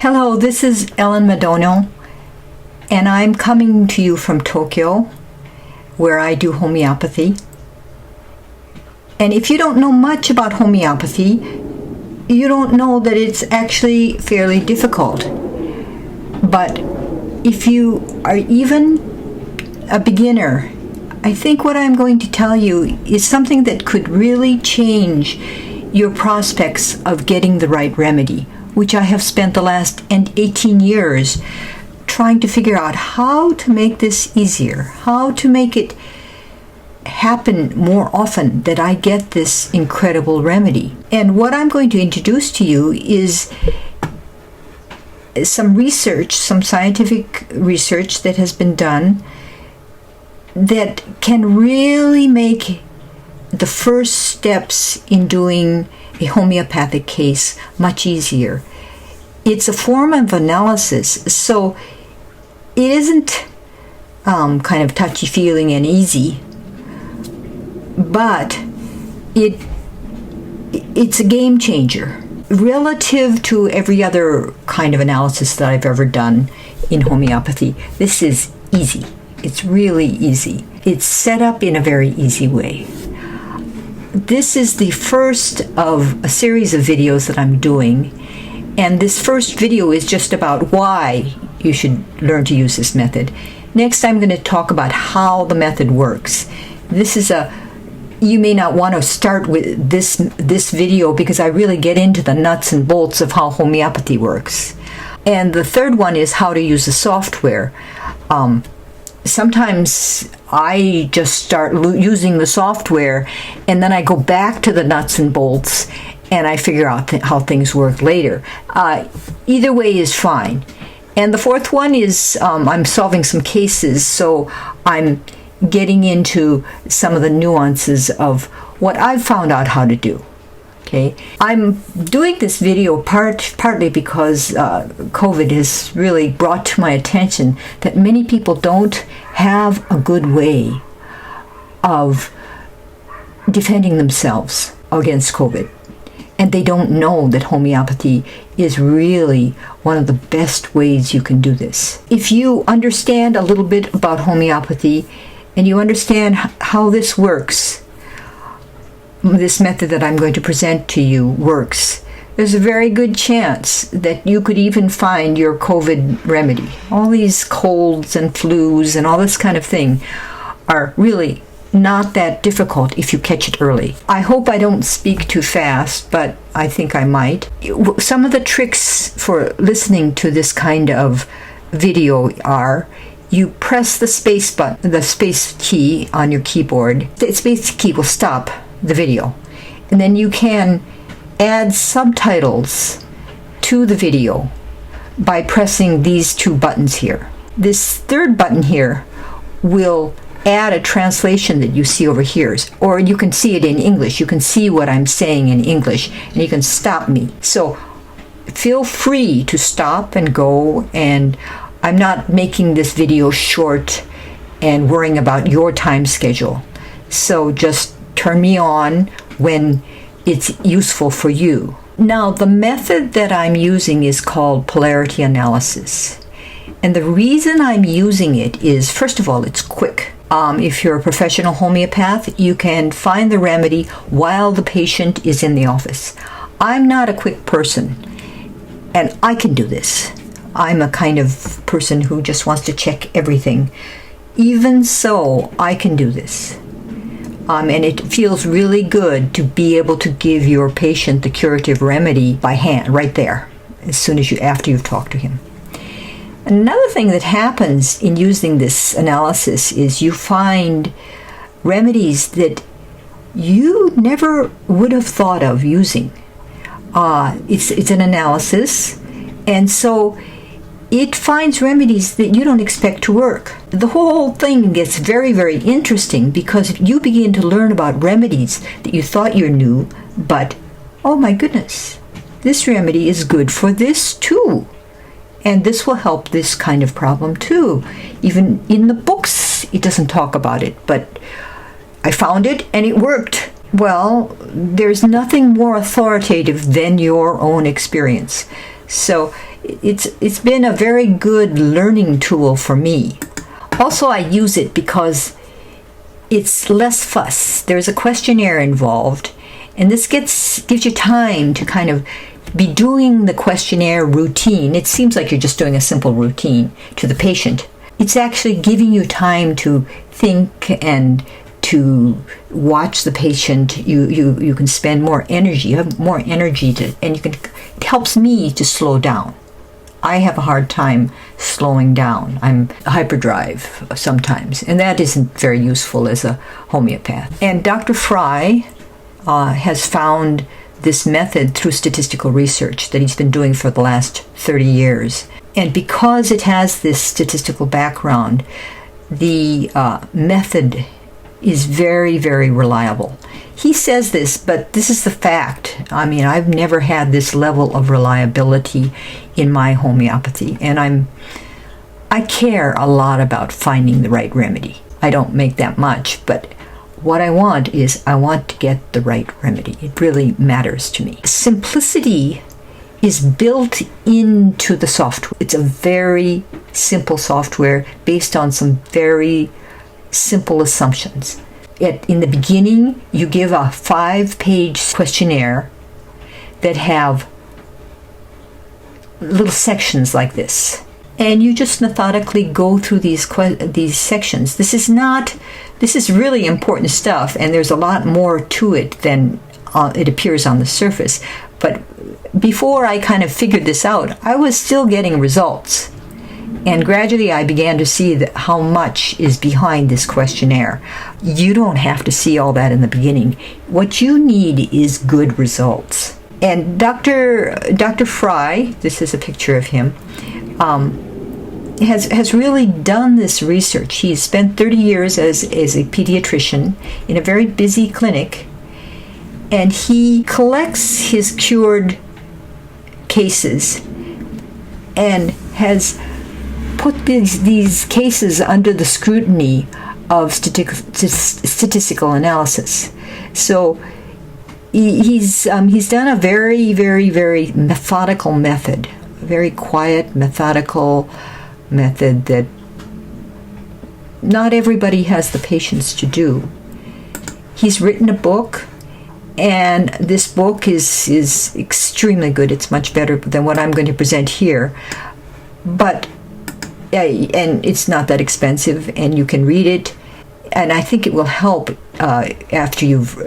Hello, this is Ellen Madono, and I'm coming to you from Tokyo, where I do homeopathy. And if you don't know much about homeopathy, you don't know that it's actually fairly difficult. But if you are even a beginner, I think what I'm going to tell you is something that could really change your prospects of getting the right remedy, which I have spent the last 18 years trying to figure out how to make this easier, how to make it happen more often that I get this incredible remedy. And what I'm going to introduce to you is some research, some scientific research that has been done that can really make the first steps in doing a homeopathic case much easier. It's a form of analysis, so it isn't kind of touchy-feeling and easy, but it's a game changer relative to every other kind of analysis that I've ever done in homeopathy. This is easy. It's really easy. It's set up in a very easy way. This is the first of a series of videos that I'm doing, and this first video is just about why you should learn to use this method. Next, I'm going to talk about how the method works. You may not want to start with this video because I really get into the nuts and bolts of how homeopathy works. And the third one is how to use the software. Sometimes I just start using the software and then I go back to the nuts and bolts and I figure out how things work later. Either way is fine. And the fourth one is I'm solving some cases, so I'm getting into some of the nuances of what I've found out how to do. Okay, I'm doing this video partly because COVID has really brought to my attention that many people don't have a good way of defending themselves against COVID. And they don't know that homeopathy is really one of the best ways you can do this. If you understand a little bit about homeopathy and you understand how this works, this method that I'm going to present to you works, there's a very good chance that you could even find your COVID remedy. All these colds and flus and all this kind of thing are really not that difficult if you catch it early. I hope I don't speak too fast, but I think I might. Some of the tricks for listening to this kind of video are: you press the space button, the space key on your keyboard. The space key will stop the video, and then you can add subtitles to the video by pressing these two buttons here. This third button here will add a translation that you see over here, or you can see it in English. You can see what I'm saying in English, and you can stop me. So feel free to stop and go, and I'm not making this video short and worrying about your time schedule. So just turn me on when it's useful for you. Now, the method that I'm using is called Polarity Analysis. And the reason I'm using it is, first of all, it's quick. If you're a professional homeopath, you can find the remedy while the patient is in the office. I'm not a quick person, and I can do this. I'm a kind of person who just wants to check everything. Even so, I can do this. And it feels really good to be able to give your patient the curative remedy by hand, right there, as soon as after you've talked to him. Another thing that happens in using this analysis is you find remedies that you never would have thought of using. It's an analysis, and so it finds remedies that you don't expect to work. The whole thing gets very, very interesting because you begin to learn about remedies that you thought you knew, but, oh my goodness, this remedy is good for this too. And this will help this kind of problem too. Even in the books, it doesn't talk about it, but I found it and it worked. Well, there's nothing more authoritative than your own experience. So it's been a very good learning tool for me. Also, I use it because it's less fuss. There's a questionnaire involved, and this gives you time to kind of be doing the questionnaire routine. It seems like you're just doing a simple routine to the patient. It's actually giving you time to think and to watch the patient. You can spend more energy. You have more energy it helps me to slow down. I have a hard time slowing down. I'm hyperdrive sometimes, and that isn't very useful as a homeopath. And Dr. Fry has found this method through statistical research that he's been doing for the last 30 years. And because it has this statistical background, the method is very, very reliable. He says this, but this is the fact. I mean, I've never had this level of reliability in my homeopathy, and I care a lot about finding the right remedy. I don't make that much, but what I want to get the right remedy. It really matters to me. Simplicity is built into the software. It's a very simple software based on some very simple assumptions. In the beginning, you give a 5-page questionnaire that have little sections like this, and you just methodically go through these sections. This is really important stuff, and there's a lot more to it than it appears on the surface. But before I kind of figured this out, I was still getting results. And gradually I began to see how much is behind this questionnaire. You don't have to see all that in the beginning. What you need is good results. And Dr. Fry, this is a picture of him, has really done this research. He's spent 30 years as a pediatrician in a very busy clinic, and he collects his cured cases and has put these cases under the scrutiny of statistical analysis. So he's done a very, very, very methodical method, a very quiet, methodical method that not everybody has the patience to do. He's written a book, and this book is extremely good. It's much better than what I'm going to present here, and it's not that expensive, and you can read it, and I think it will help after you've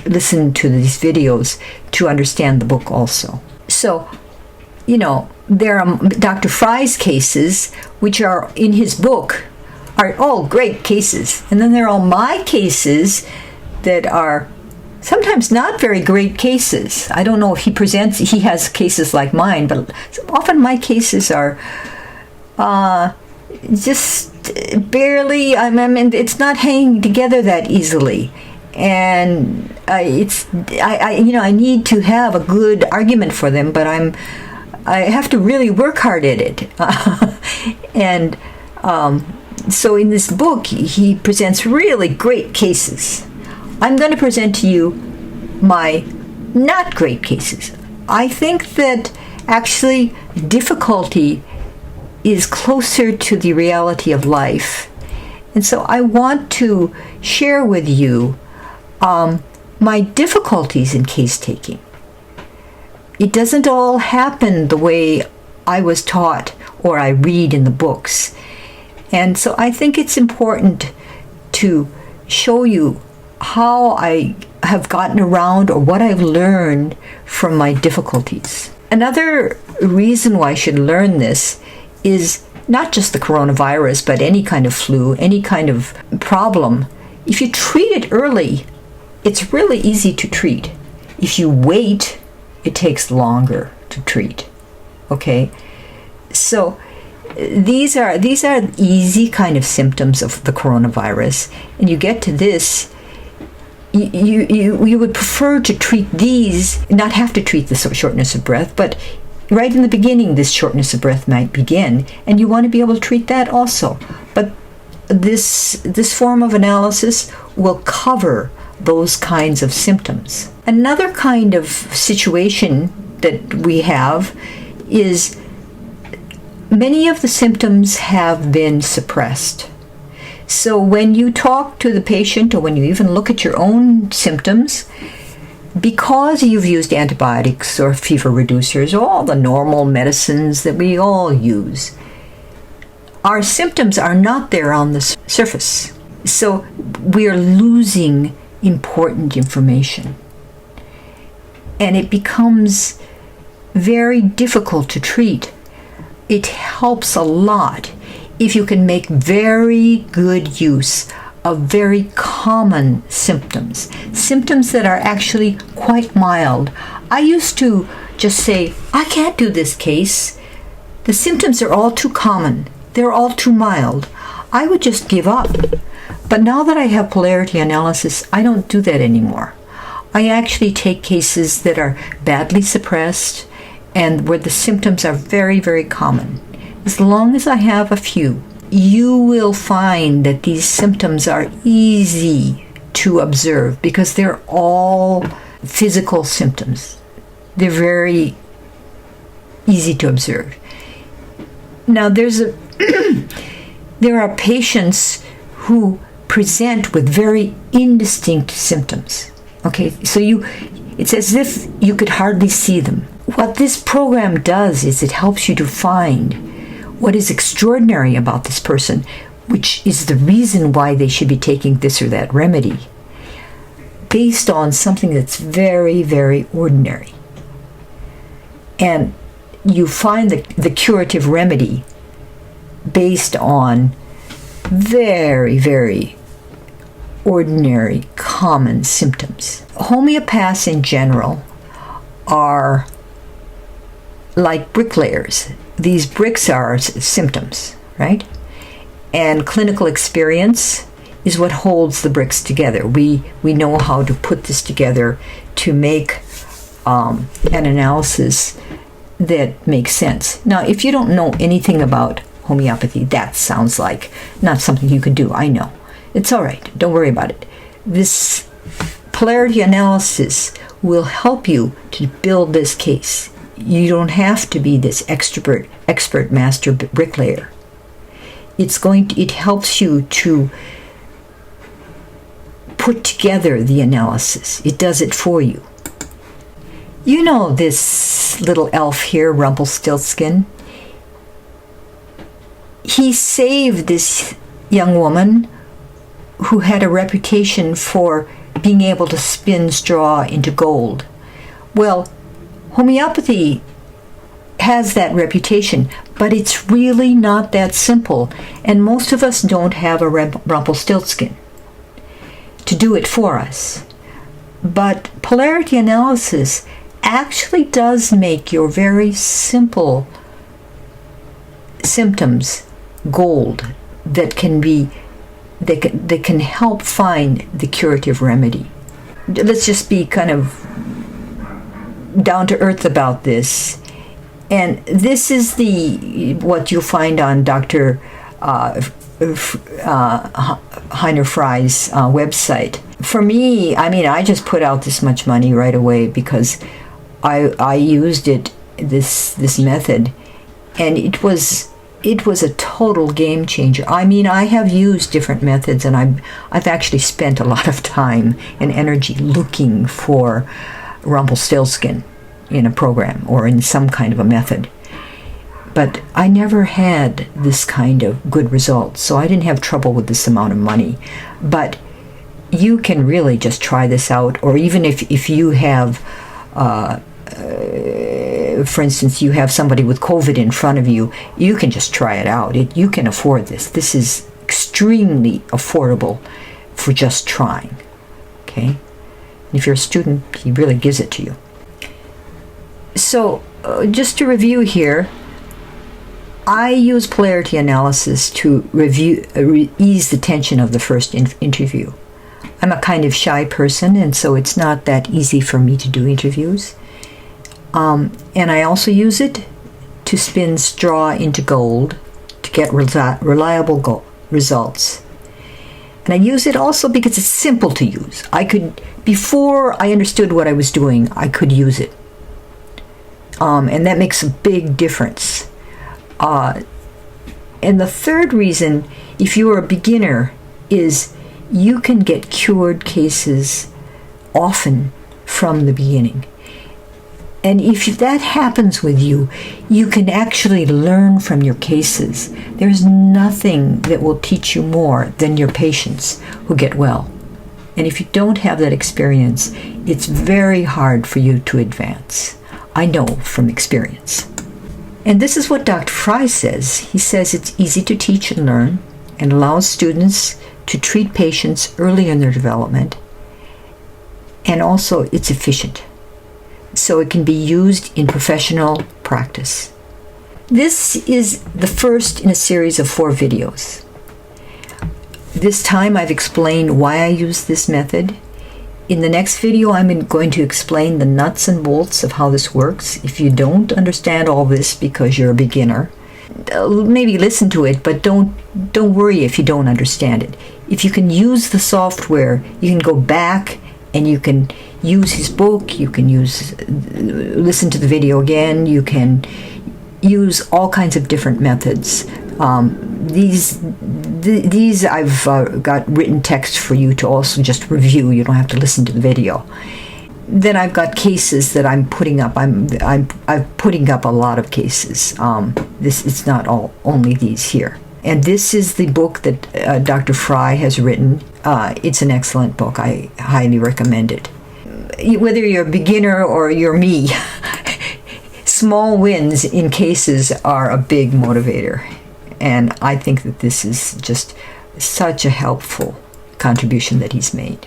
listened to these videos to understand the book also. So, there are Dr. Fry's cases, which are in his book, are all great cases, and then there are all my cases that are sometimes not very great cases. I don't know if he has cases like mine, but often my cases are just barely, it's not hanging together that easily. And I need to have a good argument for them, but I have to really work hard at it. And so in this book, he presents really great cases. I'm going to present to you my not great cases. I think that actually difficulty is closer to the reality of life. And so I want to share with you my difficulties in case taking. It doesn't all happen the way I was taught or I read in the books. And so I think it's important to show you how I have gotten around or what I've learned from my difficulties. Another reason why I should learn this is not just the coronavirus, but any kind of flu, any kind of problem. If you treat it early, it's really easy to treat. If you wait, it takes longer to treat. Okay? So these are easy kind of symptoms of the coronavirus, and you get to this, you would prefer to treat these, not have to treat the shortness of breath, but right in the beginning this shortness of breath might begin, and you want to be able to treat that also. But this form of analysis will cover those kinds of symptoms. Another kind of situation that we have is many of the symptoms have been suppressed. So when you talk to the patient, or when you even look at your own symptoms, because you've used antibiotics or fever reducers, all the normal medicines that we all use, our symptoms are not there on the surface. So we are losing important information. And it becomes very difficult to treat. It helps a lot if you can make very good use of very common symptoms, symptoms that are actually quite mild. I used to just say, I can't do this case. The symptoms are all too common. They're all too mild. I would just give up. But now that I have polarity analysis, I don't do that anymore. I actually take cases that are badly suppressed and where the symptoms are very, very common. As long as I have a few, you will find that these symptoms are easy to observe because they're all physical symptoms. They're very easy to observe. Now, there are patients who present with very indistinct symptoms. Okay, so it's as if you could hardly see them. What this program does is it helps you to find what is extraordinary about this person, which is the reason why they should be taking this or that remedy, based on something that's very, very ordinary. And you find the curative remedy based on very, very ordinary, common symptoms. Homeopaths in general are like bricklayers. These bricks are symptoms, right? And clinical experience is what holds the bricks together. We know how to put this together to make an analysis that makes sense. Now, if you don't know anything about homeopathy, that sounds like not something you could do. I know. It's all right. Don't worry about it. This polarity analysis will help you to build this case. You don't have to be this expert master bricklayer. It helps you to put together the analysis. It does it for you. You know this little elf here, Rumpelstiltskin. He saved this young woman who had a reputation for being able to spin straw into gold. Well, homeopathy has that reputation, but it's really not that simple, and most of us don't have a Rumpelstiltskin to do it for us. But polarity analysis actually does make your very simple symptoms gold that can help find the curative remedy. Let's just be kind of down to earth about this. And this is what you'll find on Dr. Heiner Fry's website. For me, I just put out this much money right away because I used this method, and it was a total game changer. I have used different methods, and I've actually spent a lot of time and energy looking for Rumpelstiltskin in a program or in some kind of a method. But I never had this kind of good results, so I didn't have trouble with this amount of money. But you can really just try this out, or even if you have, for instance, you have somebody with COVID in front of you, you can just try it out. You can afford this. This is extremely affordable for just trying. Okay? And if you're a student, he really gives it to you. So, just to review here, I use polarity analysis to ease the tension of the first interview. I'm a kind of shy person, and so it's not that easy for me to do interviews. And I also use it to spin straw into gold to get reliable results. And I use it also because it's simple to use. Before I understood what I was doing, I could use it. And that makes a big difference. And the third reason, if you are a beginner, is you can get cured cases often from the beginning. And if that happens with you, you can actually learn from your cases. There's nothing that will teach you more than your patients who get well. And if you don't have that experience, it's very hard for you to advance. I know from experience. And this is what Dr. Fry says. He says it's easy to teach and learn and allows students to treat patients early in their development. And also it's efficient, so it can be used in professional practice. This is the first in a series of 4 videos. This time I've explained why I use this method. In the next video, I'm going to explain the nuts and bolts of how this works. If you don't understand all this because you're a beginner, maybe listen to it, but don't worry if you don't understand it. If you can use the software, you can go back and you can use his book, you can listen to the video again, you can use all kinds of different methods. These I've got written text for you to also just review. You don't have to listen to the video. Then I've got cases that I'm putting up. I'm putting up a lot of cases. It's not only these here. And this is the book that Dr. Fry has written. It's an excellent book. I highly recommend it. Whether you're a beginner or you're me, small wins in cases are a big motivator. And I think that this is just such a helpful contribution that he's made.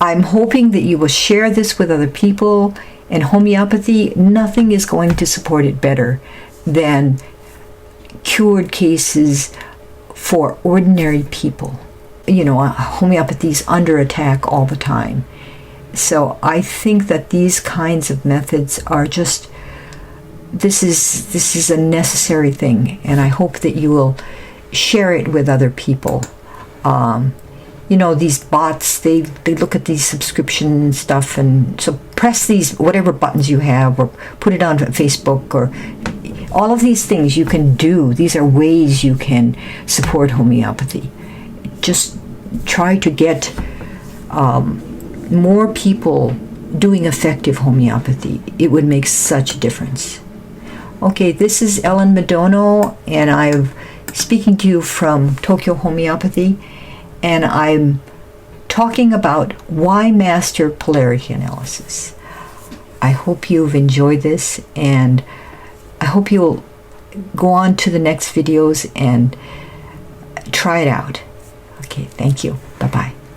I'm hoping that you will share this with other people. And homeopathy, nothing is going to support it better than cured cases for ordinary people. You know, homeopathy is under attack all the time. So I think that these kinds of methods are just, this is a necessary thing, and I hope that you will share it with other people. You know, these bots, they look at these subscription stuff, and so press these whatever buttons you have, or put it on Facebook, or all of these things you can do. These are ways you can support homeopathy. Just try to get more people doing effective homeopathy. It would make such a difference. Okay, this is Ellen Madono, and I'm speaking to you from Tokyo Homeopathy, and I'm talking about why master polarity analysis. I hope you've enjoyed this, and I hope you'll go on to the next videos and try it out. Okay, thank you. Bye-bye.